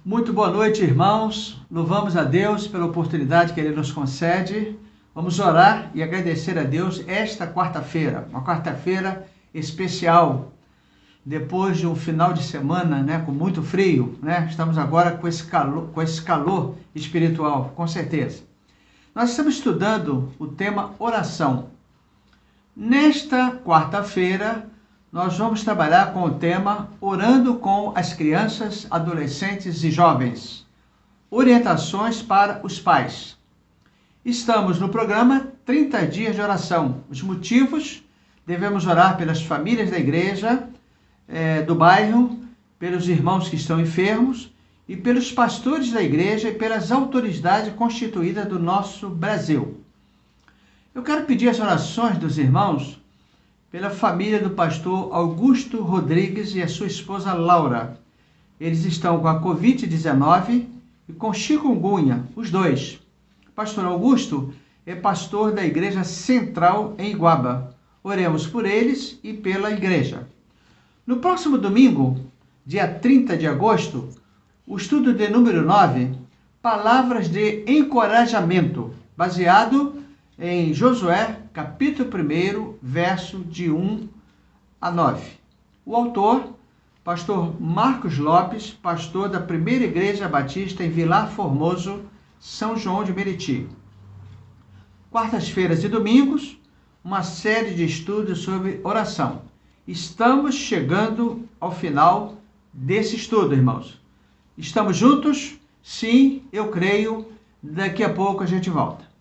Muito boa noite, irmãos. Louvamos a Deus pela oportunidade que Ele nos concede. Vamos orar e agradecer a Deus esta quarta-feira, uma quarta-feira especial. Depois de um final de semana, com muito frio, estamos agora com esse calor espiritual, com certeza. Nós estamos estudando o tema oração. Nesta quarta-feira, nós vamos trabalhar com o tema Orando com as Crianças, Adolescentes e Jovens. Orientações para os pais. Estamos no programa 30 dias de oração. Os motivos: devemos orar pelas famílias da igreja, do bairro, pelos irmãos que estão enfermos e pelos pastores da igreja e pelas autoridades constituídas do nosso Brasil. Eu quero pedir as orações dos irmãos pela família do pastor Augusto Rodrigues e a sua esposa Laura. Eles estão com a Covid-19 e com chikungunya, os dois. O pastor Augusto é pastor da Igreja Central em Iguaba. Oremos por eles e pela igreja. No próximo domingo, dia 30 de agosto, o estudo de número 9, Palavras de Encorajamento, baseado em Josué, capítulo 1, verso de 1 a 9. O autor, pastor Marcos Lopes, pastor da Primeira Igreja Batista em Vilar Formoso, São João de Meriti. Quartas-feiras e domingos, uma série de estudos sobre oração. Estamos chegando ao final desse estudo, irmãos. Estamos juntos? Sim, eu creio. Daqui a pouco a gente volta.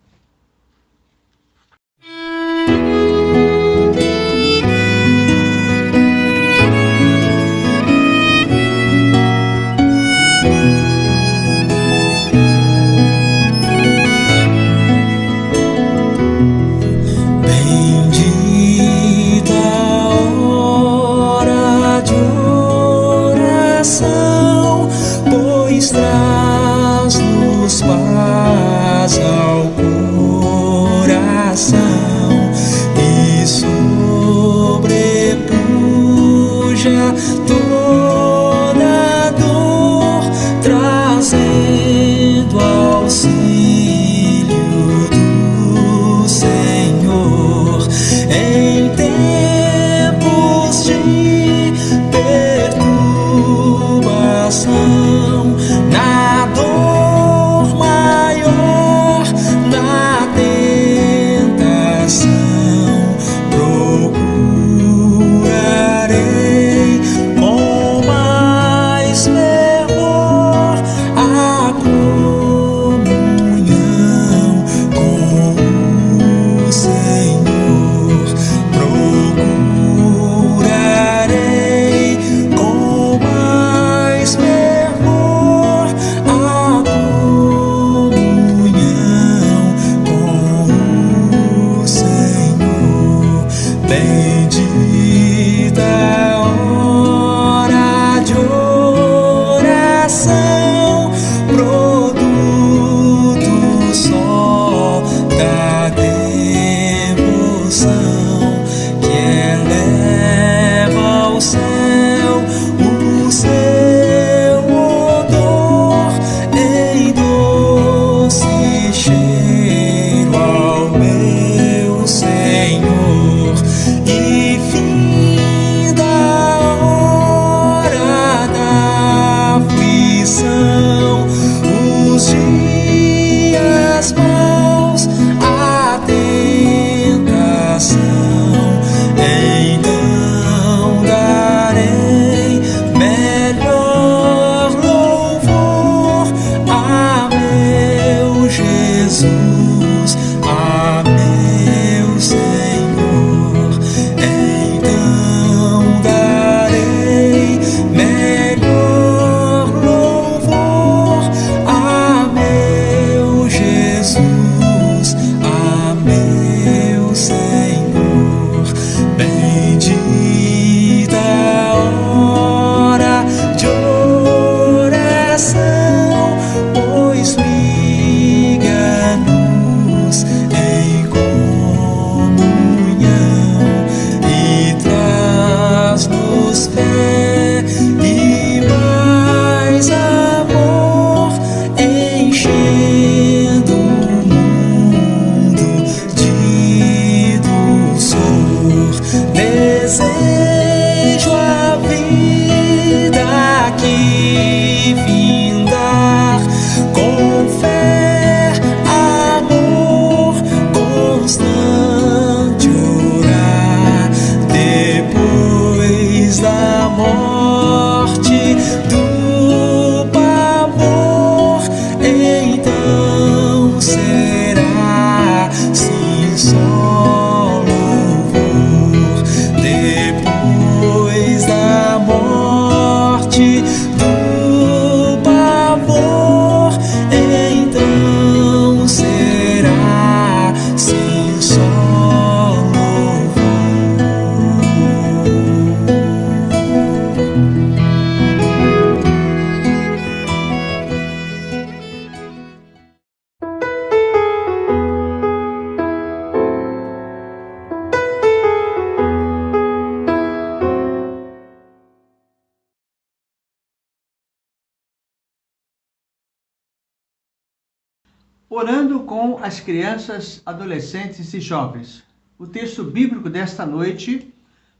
Orando com as crianças, adolescentes e jovens. O texto bíblico desta noite,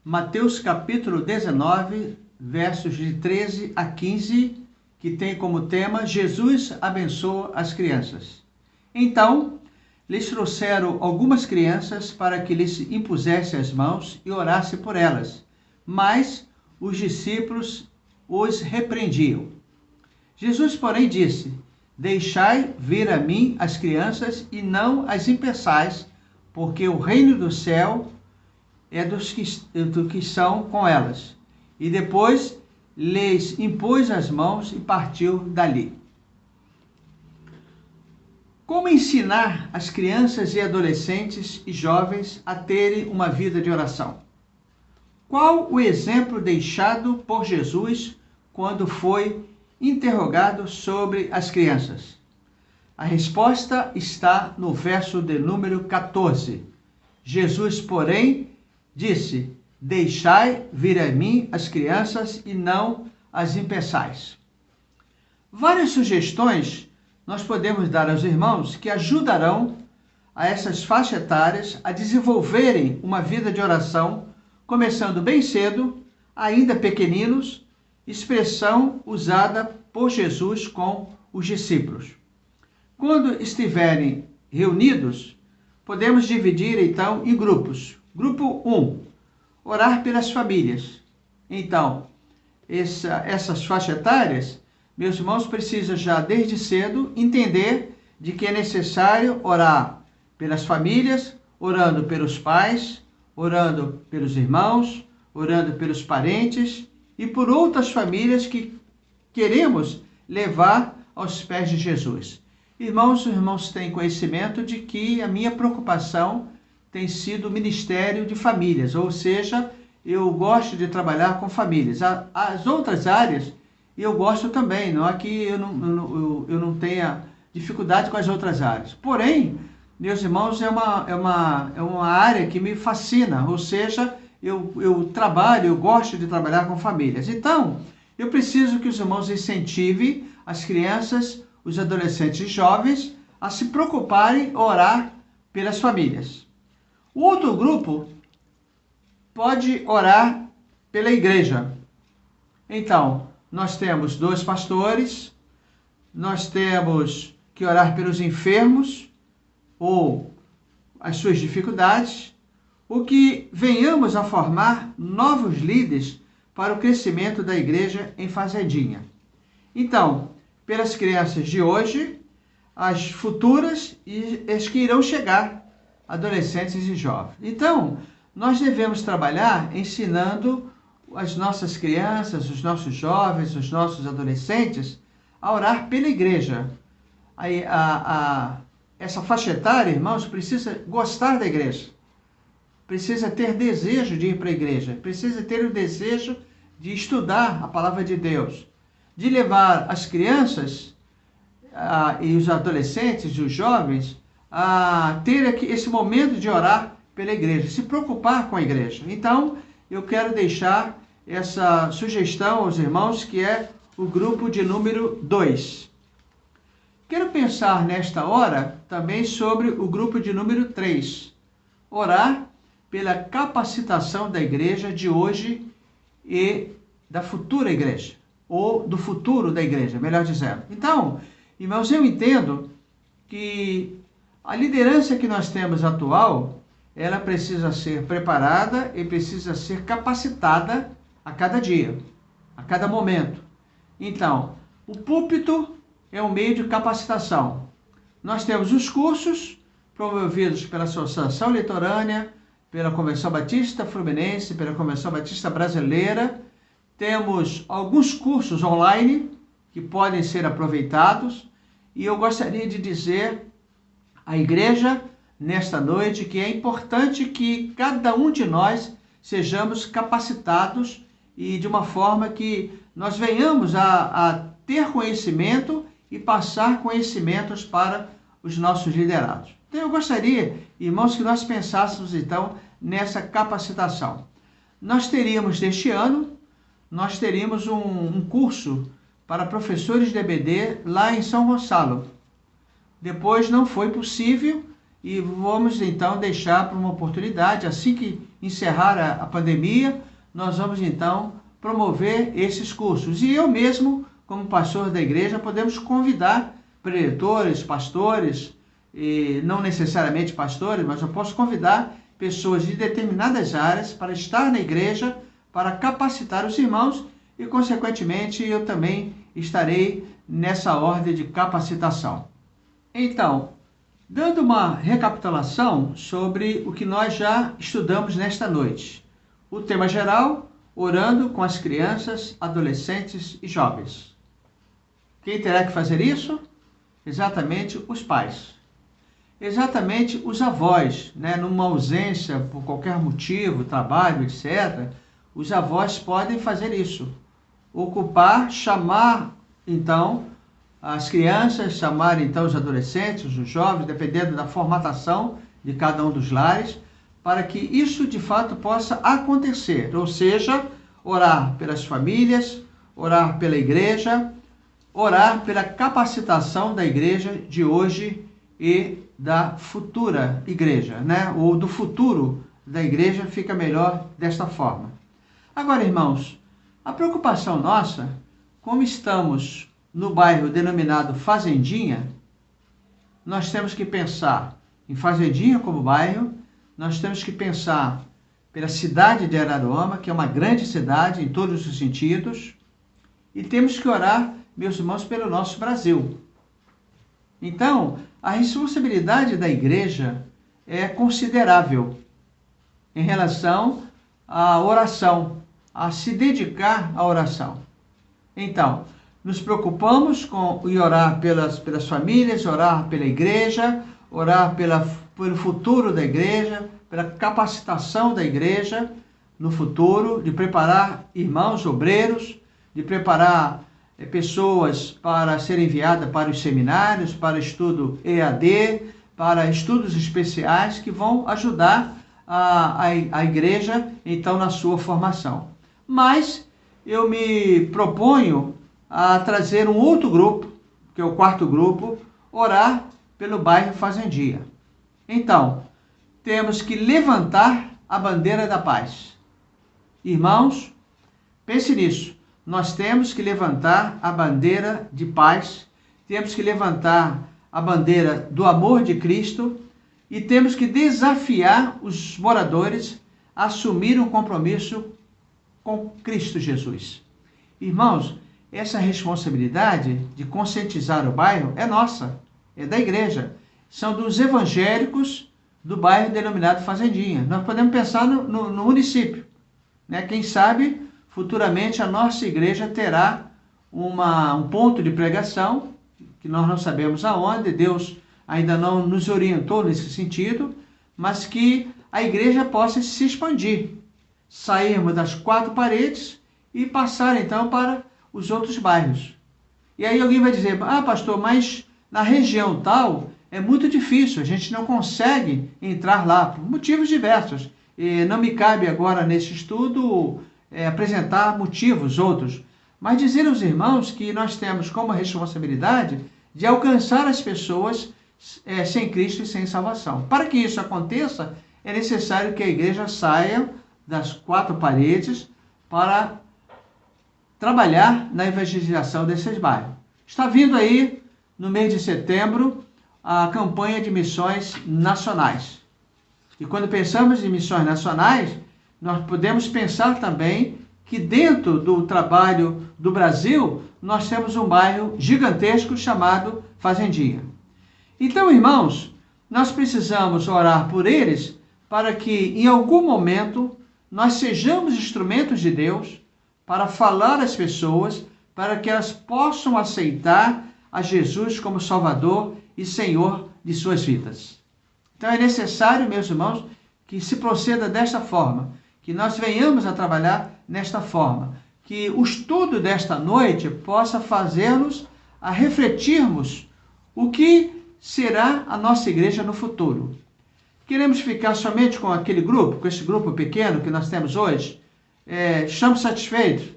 Mateus capítulo 19, versos de 13 a 15, que tem como tema Jesus abençoa as crianças. Então, lhes trouxeram algumas crianças para que lhes impusesse as mãos e orasse por elas, mas os discípulos os repreendiam. Jesus, porém, disse: Deixai vir a mim as crianças e não as impeçais, porque o reino do céu é do que são com elas. E depois lhes impôs as mãos e partiu dali. Como ensinar as crianças e adolescentes e jovens a terem uma vida de oração? Qual o exemplo deixado por Jesus quando foi interrogado sobre as crianças? A resposta está no verso de número 14. Jesus, porém, disse: Deixai vir a mim as crianças e não as impeçais. Várias sugestões nós podemos dar aos irmãos que ajudarão a essas faixas etárias a desenvolverem uma vida de oração, começando bem cedo, ainda pequeninos, expressão usada por Jesus com os discípulos. Quando estiverem reunidos, podemos dividir então em grupos. Grupo 1, orar pelas famílias. Então, essas faixas etárias, meus irmãos, precisam já desde cedo entender de que é necessário orar pelas famílias, orando pelos pais, orando pelos irmãos, orando pelos parentes e por outras famílias que queremos levar aos pés de Jesus. Irmãos, os irmãos têm conhecimento de que a minha preocupação tem sido o ministério de famílias, ou seja, eu gosto de trabalhar com famílias. As outras áreas eu gosto também, não é que eu não tenha dificuldade com as outras áreas. Porém, meus irmãos, é uma área que me fascina, ou seja, eu gosto de trabalhar com famílias. Então, eu preciso que os irmãos incentivem as crianças, os adolescentes e jovens a se preocuparem em orar pelas famílias. O outro grupo pode orar pela igreja. Então, nós temos 2 pastores, nós temos que orar pelos enfermos ou as suas dificuldades, ou que venhamos a formar novos líderes para o crescimento da igreja em Fazendinha. Então, pelas crianças de hoje, as futuras e as que irão chegar, adolescentes e jovens. Então, nós devemos trabalhar ensinando as nossas crianças, os nossos jovens, os nossos adolescentes a orar pela igreja. Essa faixa etária, irmãos, precisa gostar da igreja, precisa ter desejo de ir para a igreja, precisa ter o desejo de estudar a palavra de Deus, de levar as crianças e os adolescentes e os jovens a ter esse momento de orar pela igreja, se preocupar com a igreja. Então, eu quero deixar essa sugestão aos irmãos, que é o grupo de número 2. Quero pensar nesta hora também sobre o grupo de número 3. Orar pela capacitação da igreja de hoje e da futura igreja, ou do futuro da igreja, melhor dizendo. Então, irmãos, eu entendo que a liderança que nós temos atual, ela precisa ser preparada e precisa ser capacitada a cada dia, a cada momento. Então, o púlpito é um meio de capacitação. Nós temos os cursos promovidos pela Associação Litorânea, pela Convenção Batista Fluminense, pela Convenção Batista Brasileira. Temos alguns cursos online que podem ser aproveitados. E eu gostaria de dizer à igreja nesta noite que é importante que cada um de nós sejamos capacitados e de uma forma que nós venhamos a ter conhecimento e passar conhecimentos para os nossos liderados. Então eu gostaria, irmãos, que nós pensássemos então nessa capacitação. Nós teríamos neste ano, nós teríamos um curso para professores de EBD lá em São Gonçalo. depois não foi possível e vamos então deixar para uma oportunidade. Assim que encerrar a pandemia, nós vamos então promover esses cursos. E eu mesmo, como pastor da igreja, podemos convidar preletores, pastores, e não necessariamente pastores, mas eu posso convidar pessoas de determinadas áreas para estar na igreja, para capacitar os irmãos e, consequentemente, eu também estarei nessa ordem de capacitação. Então, dando uma recapitulação sobre o que nós já estudamos nesta noite. O tema geral, orando com as crianças, adolescentes e jovens. Quem terá que fazer isso? Exatamente os pais. Exatamente os avós, né? Numa ausência por qualquer motivo, trabalho, etc., os avós podem fazer isso. Ocupar, chamar, então, as crianças, chamar, então, os adolescentes, os jovens, dependendo da formatação de cada um dos lares, para que isso, de fato, possa acontecer. Ou seja, orar pelas famílias, orar pela igreja, orar pela capacitação da igreja de hoje e da futura igreja, né? Ou do futuro da igreja, fica melhor desta forma. Agora, irmãos, a preocupação nossa, como estamos no bairro denominado Fazendinha, nós temos que pensar em Fazendinha como bairro, nós temos que pensar pela cidade de Araruama, que é uma grande cidade em todos os sentidos, e temos que orar, meus irmãos, pelo nosso Brasil. Então, a responsabilidade da igreja é considerável em relação à oração, a se dedicar à oração. Então, nos preocupamos em orar pelas famílias, orar pela igreja, orar pelo futuro da igreja, pela capacitação da igreja no futuro, de preparar irmãos obreiros, de preparar pessoas para serem enviadas para os seminários, para estudo EAD, para estudos especiais que vão ajudar a igreja, então, na sua formação. Mas eu me proponho a trazer um outro grupo, que é o quarto grupo, orar pelo bairro Fazendinha. Então, temos que levantar a bandeira da paz. Irmãos, pense nisso. Nós temos que levantar a bandeira de paz, temos que levantar a bandeira do amor de Cristo e temos que desafiar os moradores a assumir um compromisso com Cristo Jesus. Irmãos, essa responsabilidade de conscientizar o bairro é nossa, é da igreja. São dos evangélicos do bairro denominado Fazendinha. Nós podemos pensar no município, né? Quem sabe, futuramente, a nossa igreja terá um ponto de pregação, que nós não sabemos aonde, Deus ainda não nos orientou nesse sentido, mas que a igreja possa se expandir, sairmos das quatro paredes e passar, então, para os outros bairros. E aí alguém vai dizer, pastor, mas na região tal é muito difícil, a gente não consegue entrar lá, por motivos diversos. E não me cabe agora, nesse estudo, apresentar motivos outros, mas dizer aos irmãos que nós temos como responsabilidade de alcançar as pessoas sem Cristo e sem salvação. Para que isso aconteça, é necessário que a igreja saia das quatro paredes para trabalhar na evangelização desses bairros. Está vindo aí, no mês de setembro, a campanha de missões nacionais. E quando pensamos em missões nacionais, nós podemos pensar também que dentro do trabalho do Brasil, nós temos um bairro gigantesco chamado Fazendinha. Então, irmãos, nós precisamos orar por eles para que, em algum momento, nós sejamos instrumentos de Deus para falar às pessoas, para que elas possam aceitar a Jesus como Salvador e Senhor de suas vidas. Então é necessário, meus irmãos, que se proceda desta forma, que nós venhamos a trabalhar nesta forma, que o estudo desta noite possa fazer-nos a refletirmos o que será a nossa igreja no futuro. Queremos ficar somente com aquele grupo, com esse grupo pequeno que nós temos hoje? Estamos satisfeitos?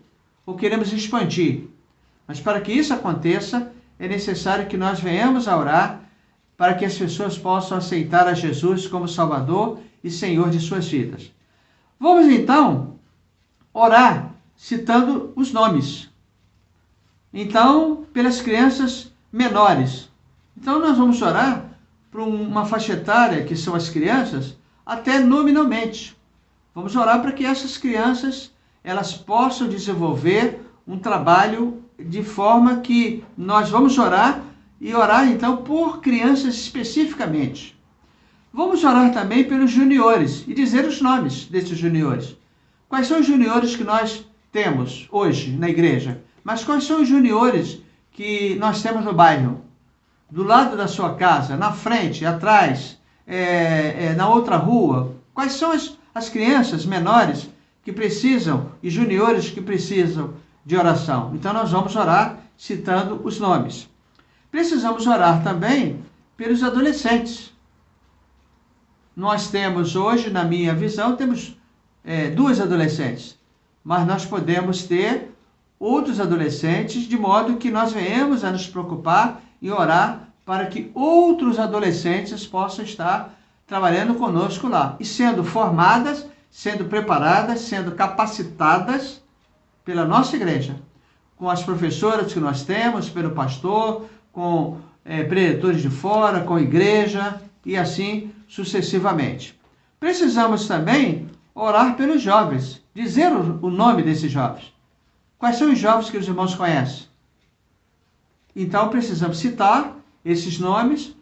Ou queremos expandir? Mas para que isso aconteça, é necessário que nós venhamos a orar para que as pessoas possam aceitar a Jesus como Salvador e Senhor de suas vidas. Vamos então orar citando os nomes. Então, pelas crianças menores. Então, nós vamos orar por uma faixa etária, que são as crianças, até nominalmente. Vamos orar para que essas crianças elas possam desenvolver um trabalho de forma que nós vamos orar e orar então por crianças especificamente. Vamos orar também pelos juniores e dizer os nomes desses juniores. Quais são os juniores que nós temos hoje na igreja? Mas quais são os juniores que nós temos no bairro? Do lado da sua casa, na frente, atrás, na outra rua? Quais são as crianças menores que precisam e juniores que precisam de oração? Então nós vamos orar citando os nomes. Precisamos orar também pelos adolescentes. Nós temos hoje, na minha visão, temos 2 adolescentes, mas nós podemos ter outros adolescentes, de modo que nós venhamos a nos preocupar e orar para que outros adolescentes possam estar trabalhando conosco lá e sendo formadas, sendo preparadas, sendo capacitadas pela nossa igreja, com as professoras que nós temos, pelo pastor, com preletores de fora, com a igreja e assim sucessivamente. Precisamos também orar pelos jovens, dizer o nome desses jovens. Quais são os jovens que os irmãos conhecem? Então precisamos citar esses nomes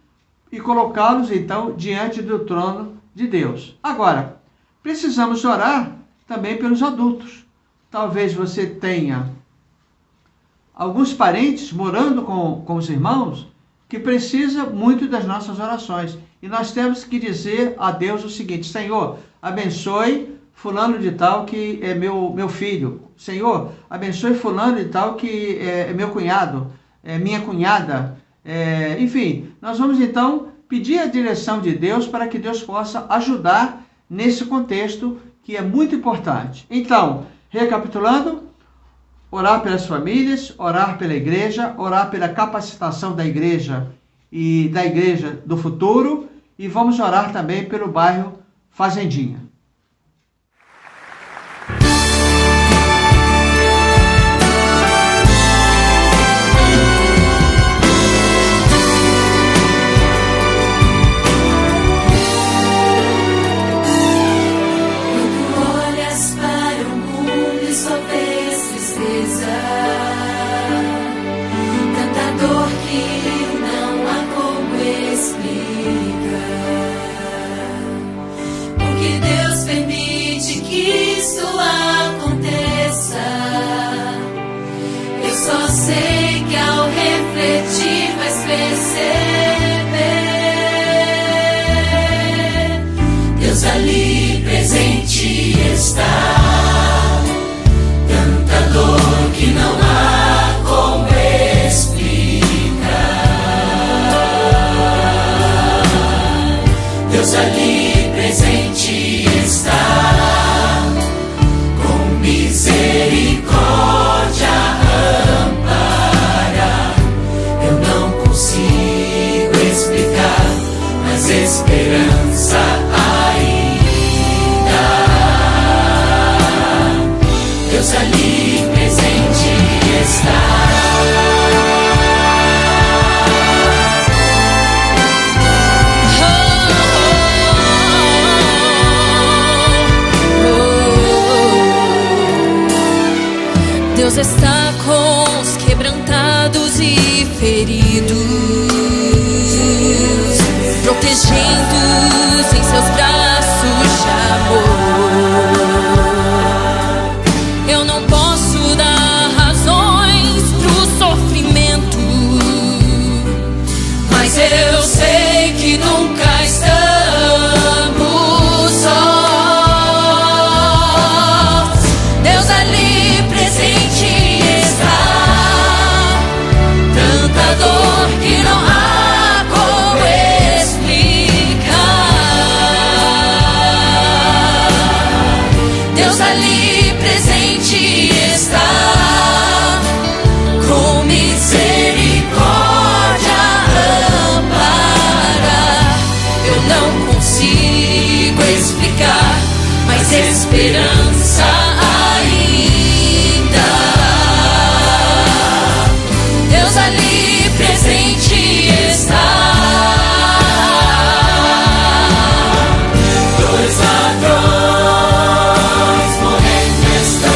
e colocá-los então diante do trono de Deus. Agora, precisamos orar também pelos adultos. Talvez você tenha alguns parentes morando com os irmãos que precisa muito das nossas orações. E nós temos que dizer a Deus o seguinte: Senhor, abençoe fulano de tal que é meu filho. Senhor, abençoe fulano de tal que é meu cunhado, é minha cunhada. Enfim, nós vamos então pedir a direção de Deus para que Deus possa ajudar nesse contexto que é muito importante. Então, recapitulando, orar pelas famílias, orar pela igreja, orar pela capacitação da igreja e da igreja do futuro, e vamos orar também pelo bairro Fazendinha. Deus ali presente está, tanta dor que não há como explicar. Deus ali presente está, com misericórdia ampara. Eu não consigo explicar, mas esperança Deus ali presente está. Deus está com os quebrantados e feridos, protegendo-os em seus braços de amor. Eu não posso dar razões pro sofrimento, mas eu sei que nunca estamos sós. Deus ali presente está, tanta dor que não há como explicar. Deus ali presente está, com misericórdia ampara. esperança ainda. Deus ali presente está. Dois ladrões morrendo estão,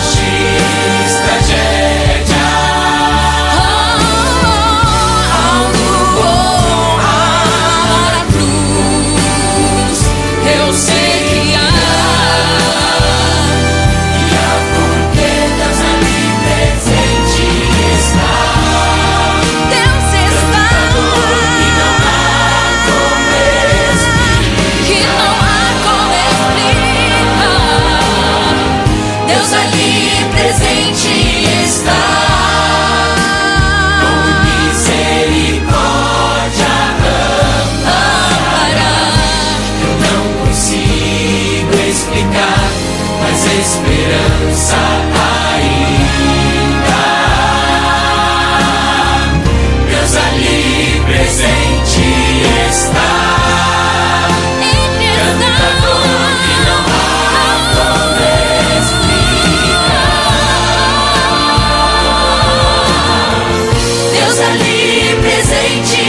deboches, tragédia. Algo bom há na cruz, eu sei que há. E há porque Deus ali presente está. Deus está. Que não há como explicar. Deus ali presente está. Com misericórdia Amparar. eu não consigo explicar, mas esperança ainda. Deus ali presente está. Ele está. Que não há como explicar. Deus ali presente